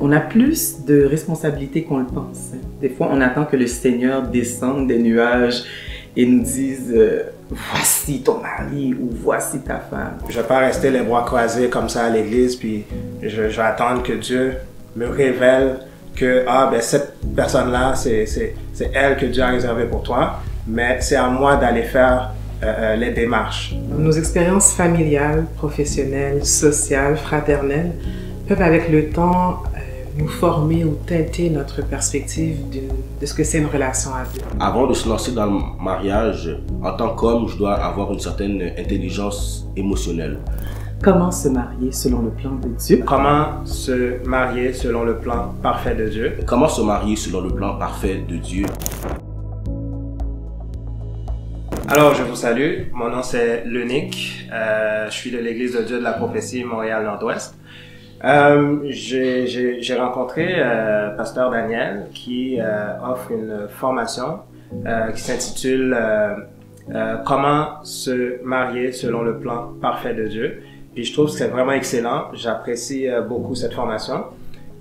On a plus de responsabilités qu'on le pense. Des fois, on attend que le Seigneur descende des nuages et nous dise voici ton mari ou voici ta femme. Je ne vais pas rester les bras croisés comme ça à l'église, puis je vais attendre que Dieu me révèle que cette personne-là, c'est elle que Dieu a réservée pour toi, mais c'est à moi d'aller faire les démarches. Nos expériences familiales, professionnelles, sociales, fraternelles peuvent avec le temps nous former ou teinter notre perspective de ce que c'est une relation à deux. Avant de se lancer dans le mariage, en tant qu'homme, je dois avoir une certaine intelligence émotionnelle. Comment se marier selon le plan de Dieu? Comment se marier selon le plan parfait de Dieu? Comment se marier selon le plan parfait de Dieu? Alors, je vous salue. Mon nom, c'est Leunic. Je suis de l'Église de Dieu de la Prophétie Montréal-Nord-Ouest. J'ai rencontré Pasteur Daniel qui offre une formation qui s'intitule Comment se marier selon le plan parfait de Dieu. Puis je trouve que c'est vraiment excellent. J'apprécie beaucoup cette formation.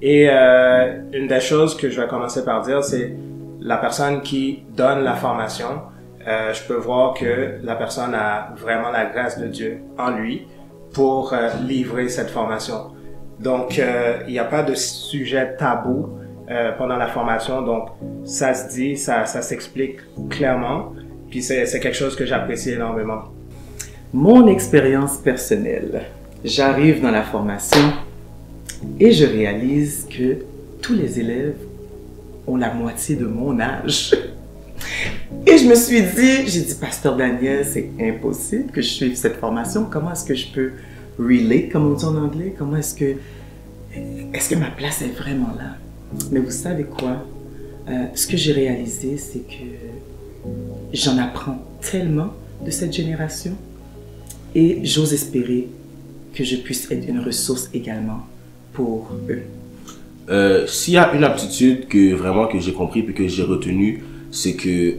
Et une des choses que je vais commencer par dire, c'est la personne qui donne la formation. Je peux voir que la personne a vraiment la grâce de Dieu en lui pour livrer cette formation. Donc, il n'y a pas de sujet tabou pendant la formation. Donc, ça se dit, ça s'explique clairement. Puis c'est quelque chose que j'apprécie énormément. Mon expérience personnelle. J'arrive dans la formation et je réalise que tous les élèves ont la moitié de mon âge. Et je me suis dit, j'ai dit, Pasteur Daniel, c'est impossible que je suive cette formation. Comment est-ce que je peux relate, comme on dit en anglais? Comment est-ce que ma place est vraiment là? Mais vous savez quoi? Ce que j'ai réalisé, c'est que j'en apprends tellement de cette génération et j'ose espérer que je puisse être une ressource également pour eux. S'il y a une aptitude que j'ai compris et que j'ai retenue, c'est que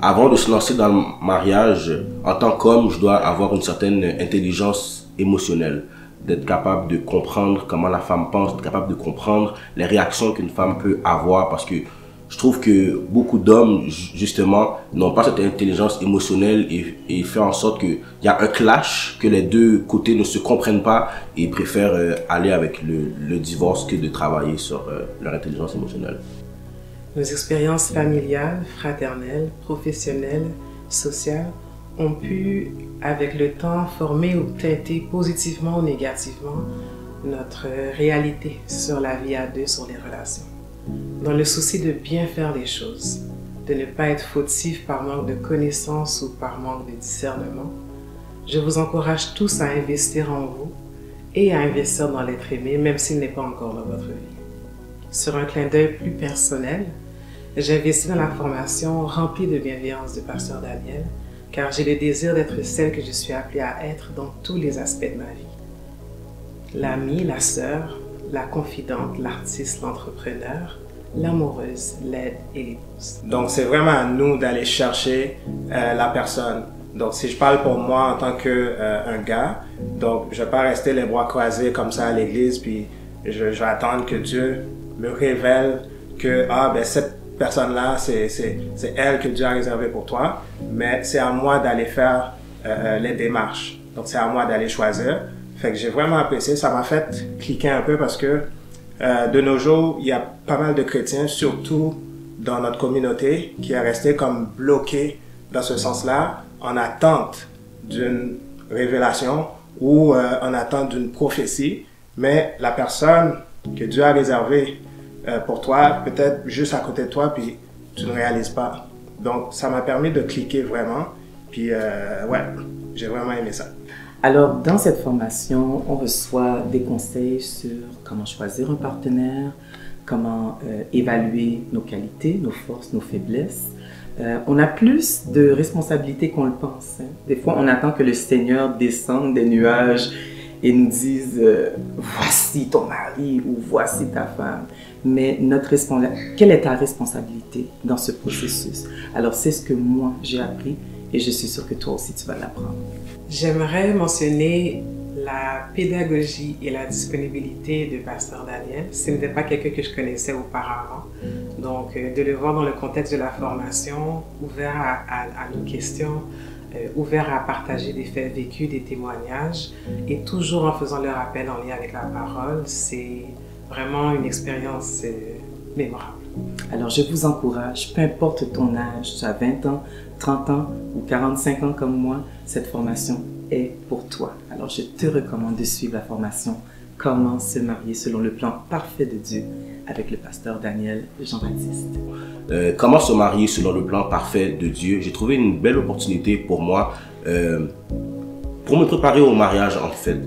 avant de se lancer dans le mariage, en tant qu'homme, je dois avoir une certaine intelligence émotionnelle, d'être capable de comprendre comment la femme pense, d'être capable de comprendre les réactions qu'une femme peut avoir, parce que je trouve que beaucoup d'hommes, justement, n'ont pas cette intelligence émotionnelle et fait en sorte qu'il y a un clash, que les deux côtés ne se comprennent pas et préfèrent aller avec le divorce que de travailler sur leur intelligence émotionnelle. Nos expériences familiales, fraternelles, professionnelles, sociales ont pu, avec le temps, former ou teinter positivement ou négativement notre réalité sur la vie à deux, sur les relations. Dans le souci de bien faire les choses, de ne pas être fautif par manque de connaissances ou par manque de discernement, je vous encourage tous à investir en vous et à investir dans l'être aimé, même s'il n'est pas encore dans votre vie. Sur un clin d'œil plus personnel, j'ai investi dans la formation remplie de bienveillance de Pasteur Daniel, car j'ai le désir d'être celle que je suis appelée à être dans tous les aspects de ma vie. L'amie, la sœur, la confidente, l'artiste, l'entrepreneur, l'amoureuse, l'aide et l'épouse. Donc, c'est vraiment à nous d'aller chercher la personne. Donc, si je parle pour moi en tant qu'un gars, donc je ne vais pas rester les bras croisés comme ça à l'église, puis je vais attendre que Dieu me révèle que cette personne-là, c'est elle que Dieu a réservée pour toi, mais c'est à moi d'aller faire les démarches. Donc, c'est à moi d'aller choisir. Fait que j'ai vraiment apprécié. Ça m'a fait cliquer un peu parce que de nos jours, il y a pas mal de chrétiens, surtout dans notre communauté, qui est resté comme bloqué dans ce sens-là, en attente d'une révélation ou en attente d'une prophétie. Mais la personne que Dieu a réservée pour toi, peut-être juste à côté de toi, puis tu ne réalises pas. Donc, ça m'a permis de cliquer vraiment. Puis, ouais, j'ai vraiment aimé ça. Alors, dans cette formation, on reçoit des conseils sur comment choisir un partenaire, comment évaluer nos qualités, nos forces, nos faiblesses. On a plus de responsabilités qu'on le pense. Hein. Des fois, on attend que le Seigneur descende des nuages et nous dise voici ton mari ou voici ta femme. Mais quelle est ta responsabilité dans ce processus? Alors, c'est ce que moi, j'ai appris et je suis sûre que toi aussi, tu vas l'apprendre. J'aimerais mentionner la pédagogie et la disponibilité de Pasteur Daniel. Ce n'était pas quelqu'un que je connaissais auparavant. Donc, de le voir dans le contexte de la formation, ouvert à nos questions, ouvert à partager des faits vécus, des témoignages, et toujours en faisant le rappel en lien avec la parole, c'est vraiment une expérience mémorable. Alors, je vous encourage, peu importe ton âge, tu as 20 ans, 30 ans ou 45 ans comme moi, cette formation est pour toi. Alors, je te recommande de suivre la formation « Comment se marier selon le plan parfait de Dieu » avec le pasteur Daniel Jean-Baptiste. Comment se marier selon le plan parfait de Dieu? J'ai trouvé une belle opportunité pour moi, pour me préparer au mariage en fait.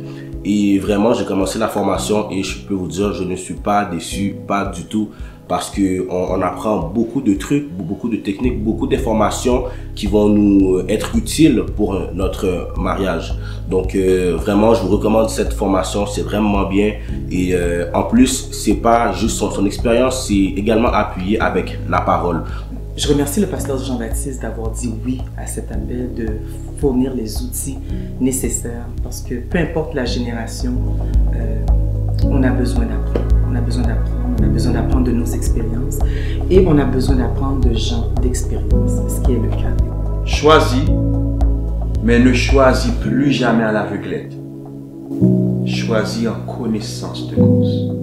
Et vraiment, j'ai commencé la formation et je peux vous dire, je ne suis pas déçu, pas du tout. Parce qu'on apprend beaucoup de trucs, beaucoup de techniques, beaucoup d'informations qui vont nous être utiles pour notre mariage. Donc vraiment, je vous recommande cette formation, c'est vraiment bien. Et en plus, c'est pas juste son expérience, c'est également appuyé avec la parole. Je remercie le pasteur Jean-Baptiste d'avoir dit oui à cet appel, de fournir les outils nécessaires. Parce que peu importe la génération, on a besoin d'apprendre. On a besoin d'apprendre. On a besoin d'apprendre de nos expériences et on a besoin d'apprendre de gens d'expérience, ce qui est le cas. Choisis, mais ne choisis plus jamais à l'aveuglette. Choisis en connaissance de cause.